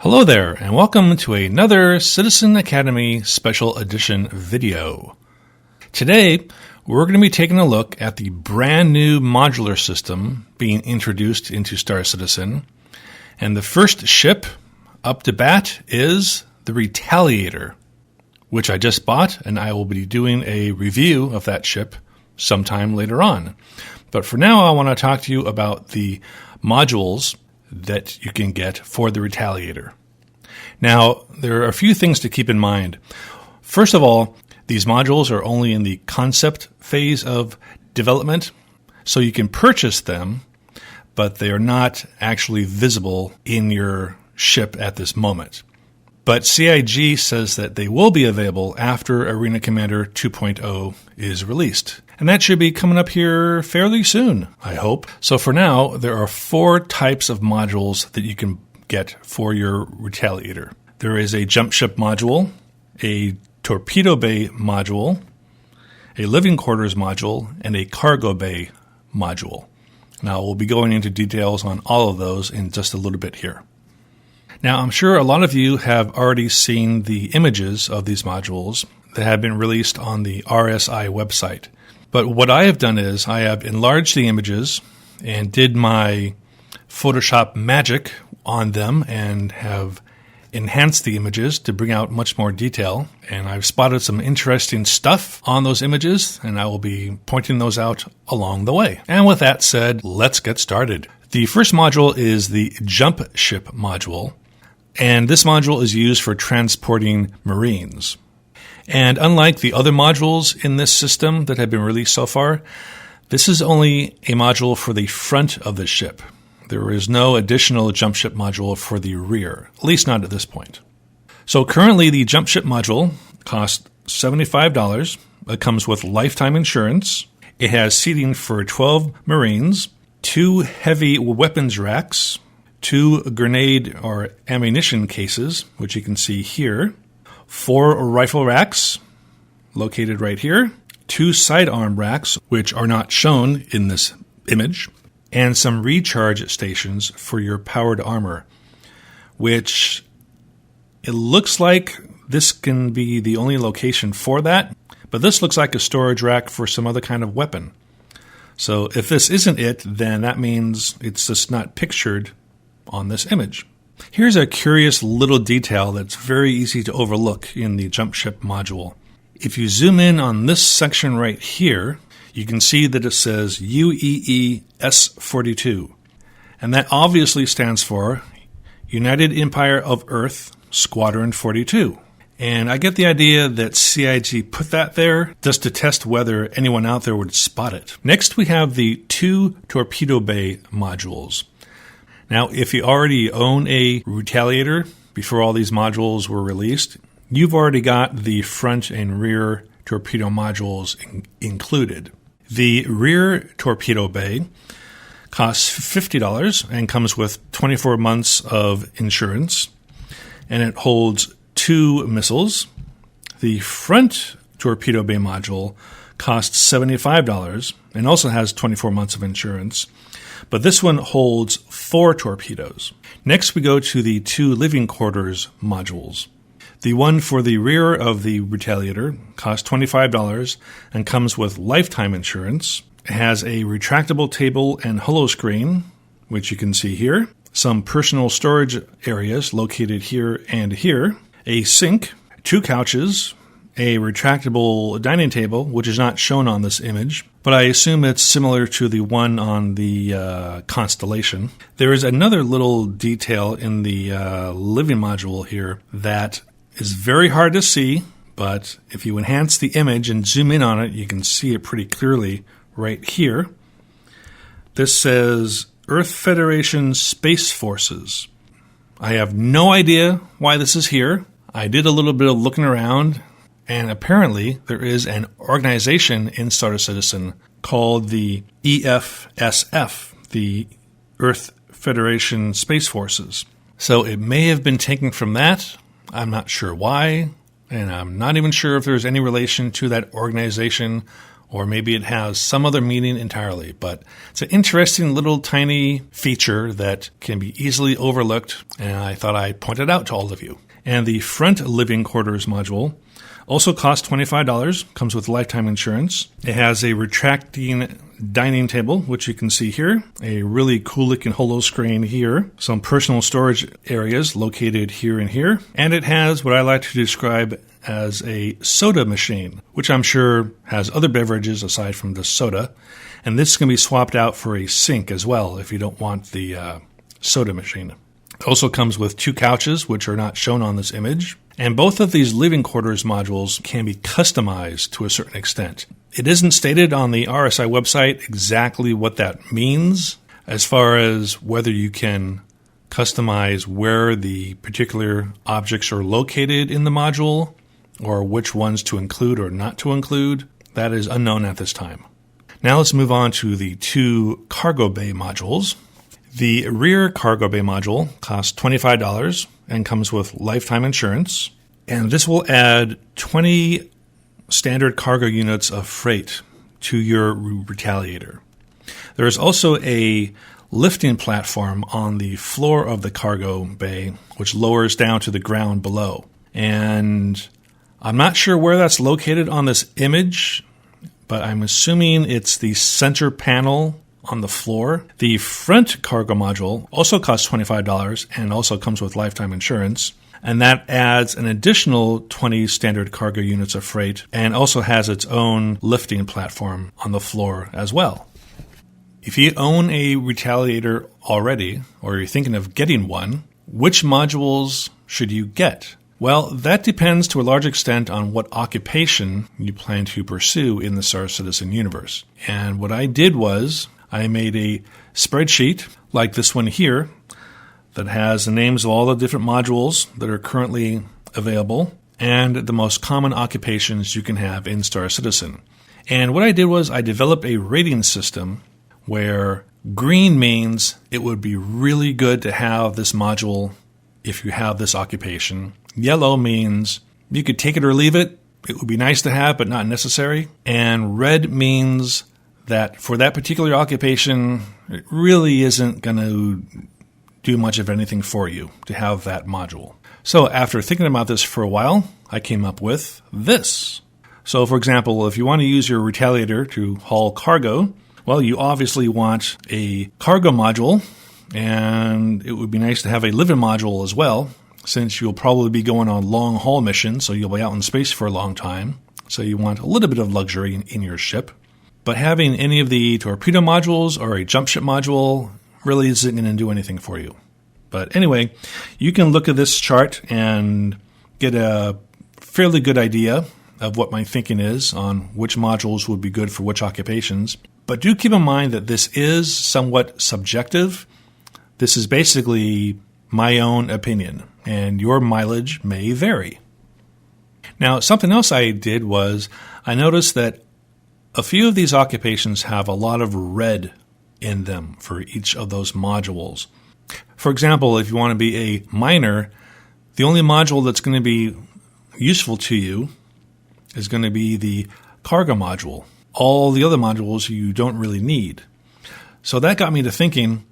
Hello there, and welcome to another Citizen Academy Special Edition video. Today, we're going to be taking a look at the brand new modular system being introduced into Star Citizen. And the first ship up to bat is the Retaliator, which I just bought, and I will be doing a review of that ship sometime later on. But for now, I want to talk to you about the modules that you can get for the Retaliator. Now, there are a few things to keep in mind. First of all, these modules are only in the concept phase of development, so you can purchase them, but they are not actually visible in your ship at this moment. But CIG says that they will be available after Arena Commander 2.0 is released. And that should be coming up here fairly soon, I hope. So for now, there are 4 types of modules that you can get for your Retaliator. There is a jump ship module, a torpedo bay module, a living quarters module, and a cargo bay module. Now, we'll be going into details on all of those in just a little bit here. Now, I'm sure a lot of you have already seen the images of these modules that have been released on the RSI website. But what I have done is I have enlarged the images and did my Photoshop magic on them and have enhanced the images to bring out much more detail. And I've spotted some interesting stuff on those images, and I will be pointing those out along the way. And with that said, let's get started. The first module is the jump ship module. And this module is used for transporting Marines. And unlike the other modules in this system that have been released so far, this is only a module for the front of the ship. There is no additional jump ship module for the rear, at least not at this point. So currently the jump ship module costs $75. It comes with lifetime insurance. It has seating for 12 Marines, 2 heavy weapons racks, 2 grenade or ammunition cases, which you can see here, 4 rifle racks, located right here, 2 sidearm racks, which are not shown in this image, and some recharge stations for your powered armor, which it looks like this can be the only location for that, but this looks like a storage rack for some other kind of weapon. So if this isn't it, then that means it's just not pictured on this image. Here's a curious little detail that's very easy to overlook in the jump ship module. If you zoom in on this section right here, you can see that it says UEE S42. And that obviously stands for United Empire of Earth Squadron 42. And I get the idea that CIG put that there just to test whether anyone out there would spot it. Next, we have the 2 torpedo bay modules. Now, if you already own a Retaliator before all these modules were released, you've already got the front and rear torpedo modules included. The rear torpedo bay costs $50 and comes with 24 months of insurance, and it holds 2 missiles. The front torpedo bay module costs $75 and also has 24 months of insurance. But this one holds 4 torpedoes. Next, we go to the 2 living quarters modules. The one for the rear of the Retaliator costs $25 and comes with lifetime insurance. It has a retractable table and holo screen, which you can see here. Some personal storage areas located here and here. A sink, 2 couches, a retractable dining table, which is not shown on this image, but I assume it's similar to the one on the Constellation. There is another little detail in the living module here that is very hard to see, but if you enhance the image and zoom in on it, you can see it pretty clearly right here. This says Earth Federation Space Forces. I have no idea why this is here. I did a little bit of looking around, and apparently there is an organization in Star Citizen called the EFSF, the Earth Federation Space Forces. So it may have been taken from that. I'm not sure why, and I'm not even sure if there's any relation to that organization or maybe it has some other meaning entirely, but it's an interesting little tiny feature that can be easily overlooked, and I thought I'd point it out to all of you. And the front living quarters module also costs $25, comes with lifetime insurance. It has a retracting dining table, which you can see here, a really cool looking holo screen here, some personal storage areas located here and here, and it has what I like to describe as a soda machine, which I'm sure has other beverages aside from the soda, and this can be swapped out for a sink as well if you don't want the soda machine. It also comes with 2 couches, which are not shown on this image. And both of these living quarters modules can be customized to a certain extent. It isn't stated on the RSI website exactly what that means as far as whether you can customize where the particular objects are located in the module or which ones to include or not to include. That is unknown at this time. Now let's move on to the 2 cargo bay modules. The rear cargo bay module costs $25 and comes with lifetime insurance. And this will add 20 standard cargo units of freight to your Retaliator. There is also a lifting platform on the floor of the cargo bay, which lowers down to the ground below. And I'm not sure where that's located on this image, but I'm assuming it's the center panel on the floor. The front cargo module also costs $25 and also comes with lifetime insurance. And that adds an additional 20 standard cargo units of freight and also has its own lifting platform on the floor as well. If you own a Retaliator already, or you're thinking of getting one, which modules should you get? Well, that depends to a large extent on what occupation you plan to pursue in the Star Citizen universe. And what I did was I made a spreadsheet like this one here that has the names of all the different modules that are currently available and the most common occupations you can have in Star Citizen. And what I did was I developed a rating system where green means it would be really good to have this module if you have this occupation. Yellow means you could take it or leave it. It would be nice to have, but not necessary. And red means that for that particular occupation, it really isn't going to do much of anything for you to have that module. So after thinking about this for a while, I came up with this. So for example, if you want to use your Retaliator to haul cargo, well, you obviously want a cargo module, and it would be nice to have a living module as well, since you'll probably be going on long haul missions, so you'll be out in space for a long time. So you want a little bit of luxury in your ship. But having any of the torpedo modules or a jump ship module really isn't going to do anything for you. But anyway, you can look at this chart and get a fairly good idea of what my thinking is on which modules would be good for which occupations. But do keep in mind that this is somewhat subjective. This is basically my own opinion, and your mileage may vary. Now, something else I did was I noticed that a few of these occupations have a lot of red in them for each of those modules. For example, if you want to be a miner, the only module that's going to be useful to you is going to be the cargo module. All the other modules you don't really need. So that got me to thinking,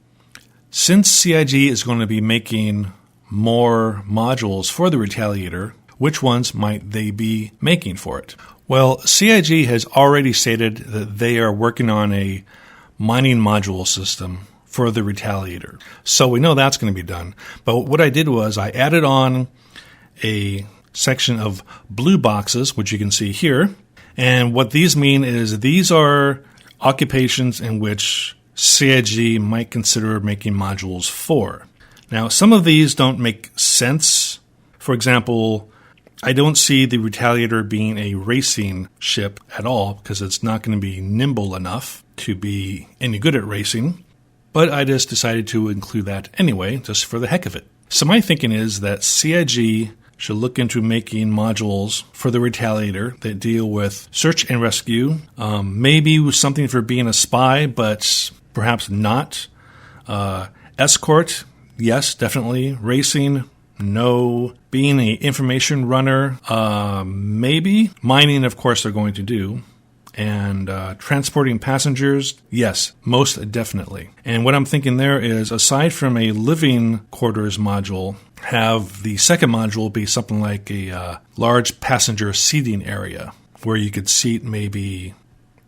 since CIG is going to be making more modules for the Retaliator, which ones might they be making for it? Well, CIG has already stated that they are working on a mining module system for the Retaliator. So we know that's going to be done. But what I did was I added on a section of blue boxes, which you can see here. And what these mean is these are occupations in which CIG might consider making modules for. Now, some of these don't make sense. For example, I don't see the Retaliator being a racing ship at all because it's not going to be nimble enough to be any good at racing. But I just decided to include that anyway, just for the heck of it. So my thinking is that CIG should look into making modules for the Retaliator that deal with search and rescue, maybe with something for being a spy, but perhaps not. Escort, yes, definitely. Racing, no. Being an information runner, maybe. Mining, of course, they're going to do. And transporting passengers, yes, most definitely. And what I'm thinking there is, aside from a living quarters module, have the second module be something like a large passenger seating area where you could seat maybe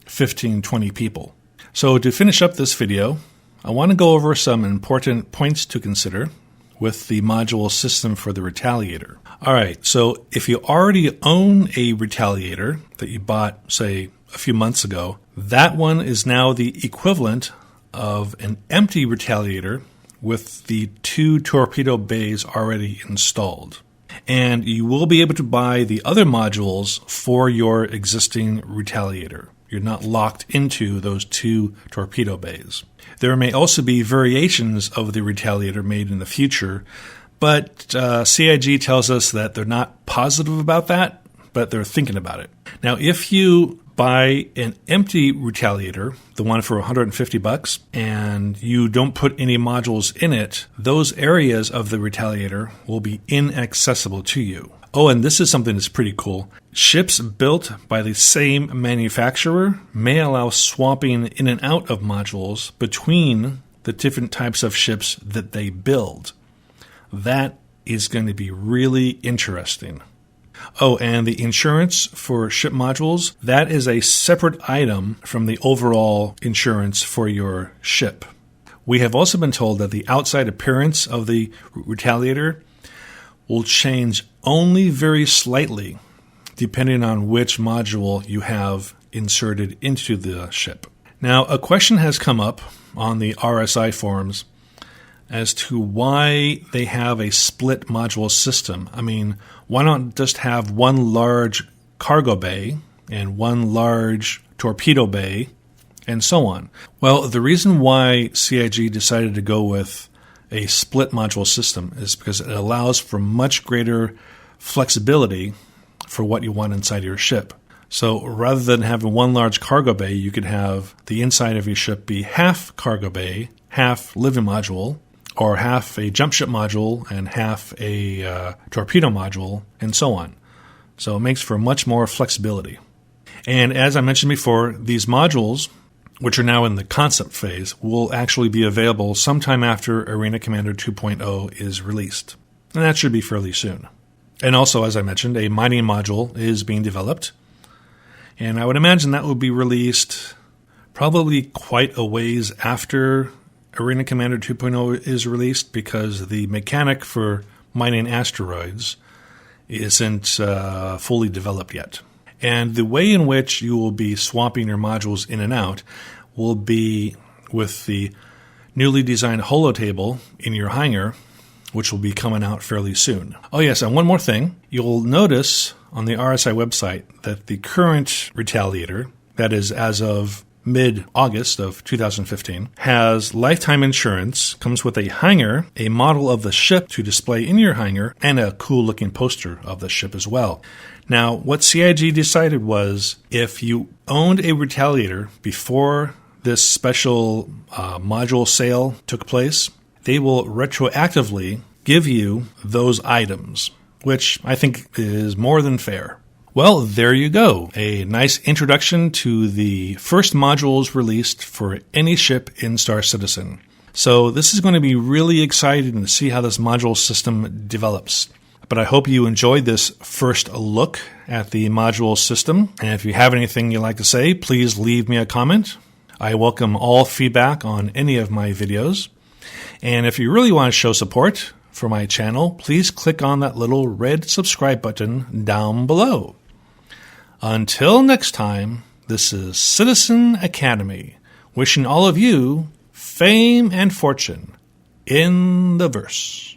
15, 20 people. So to finish up this video, I want to go over some important points to consider with the module system for the Retaliator. All right, so if you already own a Retaliator that you bought, say, a few months ago, that one is now the equivalent of an empty Retaliator with the 2 torpedo bays already installed. And you will be able to buy the other modules for your existing Retaliator. You're not locked into those 2 torpedo bays. There may also be variations of the Retaliator made in the future, but CIG tells us that they're not positive about that, but they're thinking about it. Now, if you buy an empty Retaliator, the one for $150, and you don't put any modules in it, those areas of the Retaliator will be inaccessible to you. Oh, and this is something that's pretty cool. Ships built by the same manufacturer may allow swapping in and out of modules between the different types of ships that they build. That is going to be really interesting. Oh, and the insurance for ship modules, that is a separate item from the overall insurance for your ship. We have also been told that the outside appearance of the Retaliator will change only very slightly depending on which module you have inserted into the ship. Now, a question has come up on the RSI forums as to why they have a split module system. I mean, why not just have one large cargo bay and one large torpedo bay and so on? Well, the reason why CIG decided to go with a split module system is because it allows for much greater flexibility for what you want inside your ship. So rather than having one large cargo bay, you could have the inside of your ship be half cargo bay, half living module, or half a jump ship module and half a torpedo module, and so on. So it makes for much more flexibility. And as I mentioned before, these modules, which are now in the concept phase, will actually be available sometime after Arena Commander 2.0 is released. And that should be fairly soon. And also, as I mentioned, a mining module is being developed. And I would imagine that will be released probably quite a ways after Arena Commander 2.0 is released, because the mechanic for mining asteroids isn't fully developed yet. And the way in which you will be swapping your modules in and out will be with the newly designed holotable in your hangar, which will be coming out fairly soon. Oh yes, and one more thing. You'll notice on the RSI website that the current Retaliator, that is as of mid-August of 2015, has lifetime insurance, comes with a hangar, a model of the ship to display in your hangar, and a cool-looking poster of the ship as well. Now, what CIG decided was, if you owned a Retaliator before this special module sale took place, they will retroactively give you those items, which I think is more than fair. Well, there you go. A nice introduction to the first modules released for any ship in Star Citizen. So this is going to be really exciting to see how this module system develops. But I hope you enjoyed this first look at the module system. And if you have anything you'd like to say, please leave me a comment. I welcome all feedback on any of my videos. And if you really want to show support for my channel, please click on that little red subscribe button down below. Until next time, this is Citizen Academy, wishing all of you fame and fortune in the verse.